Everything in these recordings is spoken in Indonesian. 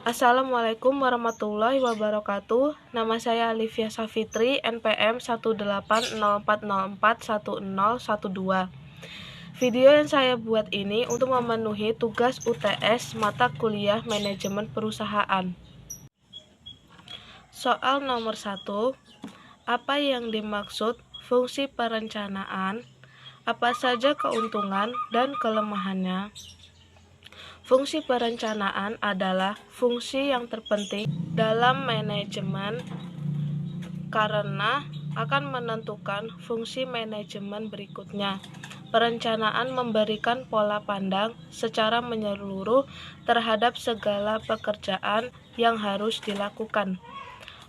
Assalamualaikum warahmatullahi wabarakatuh. Nama saya Alivia Safitri, NPM 18040410102. Video yang saya buat ini untuk memenuhi tugas UTS mata kuliah Manajemen Perusahaan. Soal nomor 1. Apa yang dimaksud fungsi perencanaan? Apa saja keuntungan dan kelemahannya? Fungsi perencanaan adalah fungsi yang terpenting dalam manajemen karena akan menentukan fungsi manajemen berikutnya. Perencanaan memberikan pola pandang secara menyeluruh terhadap segala pekerjaan yang harus dilakukan.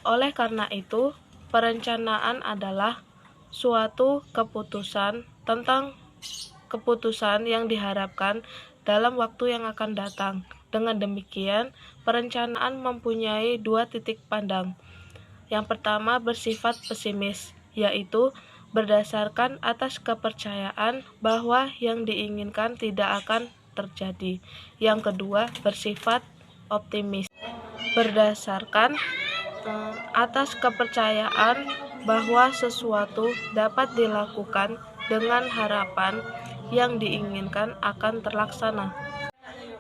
Oleh karena itu, perencanaan adalah suatu keputusan tentang keputusan yang diharapkan dalam waktu yang akan datang. Dengan demikian, perencanaan mempunyai dua titik pandang. Yang pertama bersifat pesimis, yaitu berdasarkan atas kepercayaan bahwa yang diinginkan tidak akan terjadi. Yang kedua bersifat optimis, berdasarkan atas kepercayaan bahwa sesuatu dapat dilakukan dengan harapan yang diinginkan akan terlaksana.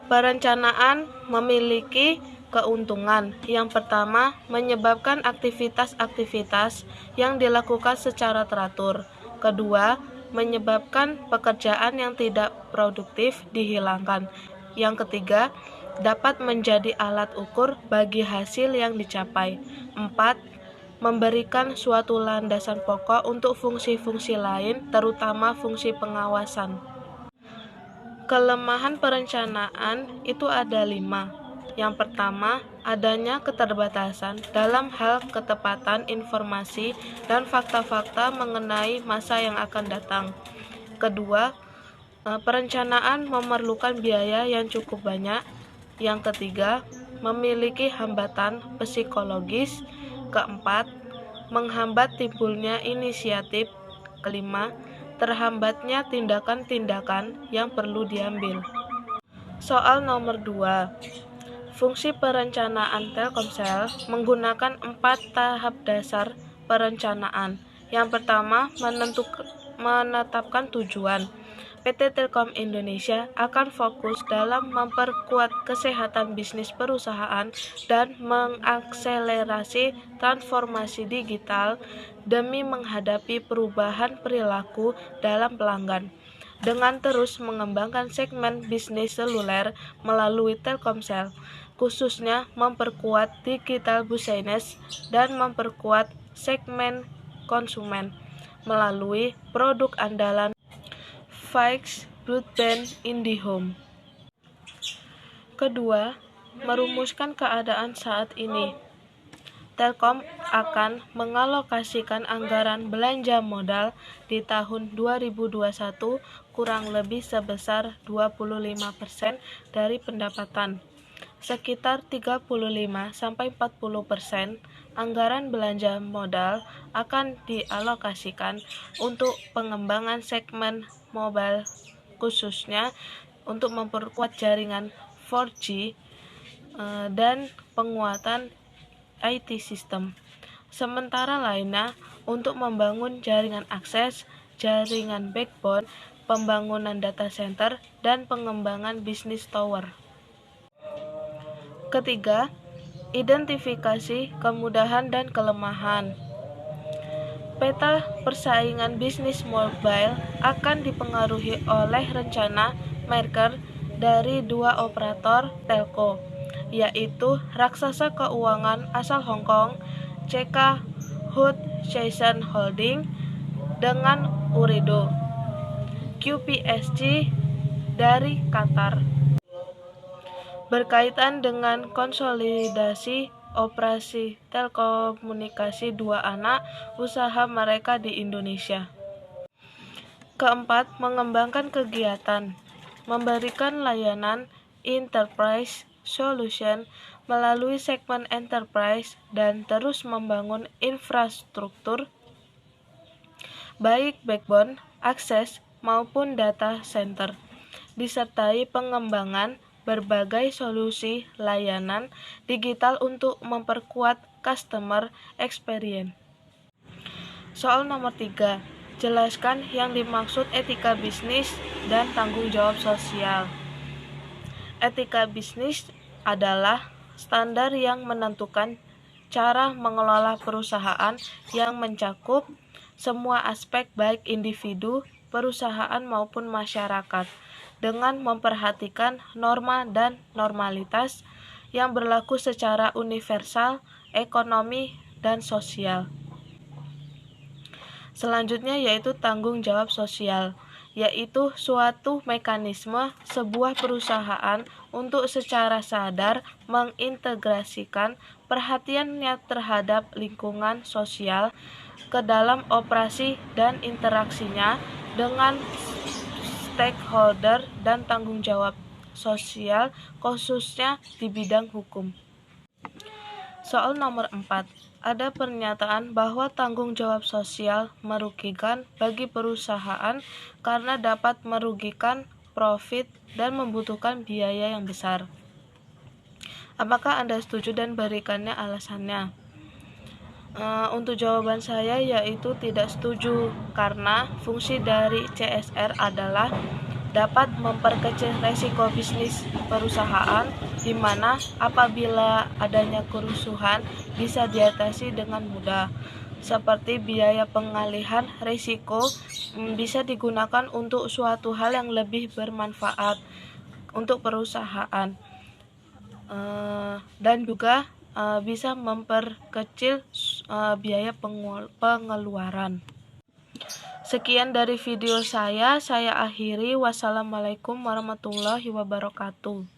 Perencanaan memiliki keuntungan. Yang pertama, menyebabkan aktivitas-aktivitas yang dilakukan secara teratur. Kedua, menyebabkan pekerjaan yang tidak produktif dihilangkan. Yang ketiga, dapat menjadi alat ukur bagi hasil yang dicapai. 4. Memberikan suatu landasan pokok untuk fungsi-fungsi lain, terutama fungsi pengawasan. Kelemahan perencanaan itu ada 5. Yang pertama, adanya keterbatasan dalam hal ketepatan informasi dan fakta-fakta mengenai masa yang akan datang. Kedua, perencanaan memerlukan biaya yang cukup banyak. Yang ketiga, memiliki hambatan psikologis. Keempat, menghambat timbulnya inisiatif. Kelima, terhambatnya tindakan-tindakan yang perlu diambil. Soal nomor 2. Fungsi perencanaan Telkomsel menggunakan 4 tahap dasar perencanaan. Yang pertama, menetapkan tujuan. PT Telkom Indonesia akan fokus dalam memperkuat kesehatan bisnis perusahaan dan mengakselerasi transformasi digital demi menghadapi perubahan perilaku dalam pelanggan. Dengan terus mengembangkan segmen bisnis seluler melalui Telkomsel, khususnya memperkuat digital business dan memperkuat segmen konsumen melalui produk andalan Fixed Broadband IndiHome. Kedua, merumuskan keadaan saat ini. Telkom akan mengalokasikan anggaran belanja modal di tahun 2021 kurang lebih sebesar 25% dari pendapatan. Sekitar 35-40% anggaran belanja modal akan dialokasikan untuk pengembangan segmen mobile, khususnya untuk memperkuat jaringan 4G dan penguatan IT system. Sementara lainnya untuk membangun jaringan akses, jaringan backbone, pembangunan data center, dan pengembangan bisnis tower. Ketiga, identifikasi kemudahan dan kelemahan. Peta persaingan bisnis mobile akan dipengaruhi oleh rencana merger dari 2 operator telco, yaitu raksasa keuangan asal Hong Kong, CK Hutchison Holding, dengan Ooredoo, QPSC dari Qatar, berkaitan dengan konsolidasi operasi telekomunikasi 2 anak usaha mereka di Indonesia. Keempat, mengembangkan kegiatan, memberikan layanan enterprise solution melalui segmen enterprise dan terus membangun infrastruktur baik backbone, akses, maupun data center, disertai pengembangan berbagai solusi layanan digital untuk memperkuat customer experience. Soal nomor 3, jelaskan yang dimaksud etika bisnis dan tanggung jawab sosial. Etika bisnis adalah standar yang menentukan cara mengelola perusahaan yang mencakup semua aspek baik individu, perusahaan maupun masyarakat, dengan memperhatikan norma dan normalitas yang berlaku secara universal, ekonomi, dan sosial. Selanjutnya yaitu tanggung jawab sosial, yaitu suatu mekanisme sebuah perusahaan untuk secara sadar mengintegrasikan perhatiannya terhadap lingkungan sosial ke dalam operasi dan interaksinya dengan stakeholder dan tanggung jawab sosial khususnya di bidang hukum. Soal nomor 4, ada pernyataan bahwa tanggung jawab sosial merugikan bagi perusahaan karena dapat merugikan profit dan membutuhkan biaya yang besar. Apakah Anda setuju dan berikannya alasannya? Untuk jawaban saya yaitu tidak setuju, karena fungsi dari CSR adalah dapat memperkecil resiko bisnis perusahaan, di mana apabila adanya kerusuhan bisa diatasi dengan mudah. Seperti biaya pengalihan risiko bisa digunakan untuk suatu hal yang lebih bermanfaat untuk perusahaan, dan juga bisa memperkecil biaya pengeluaran. Sekian dari video saya akhiri. Wassalamualaikum warahmatullahi wabarakatuh.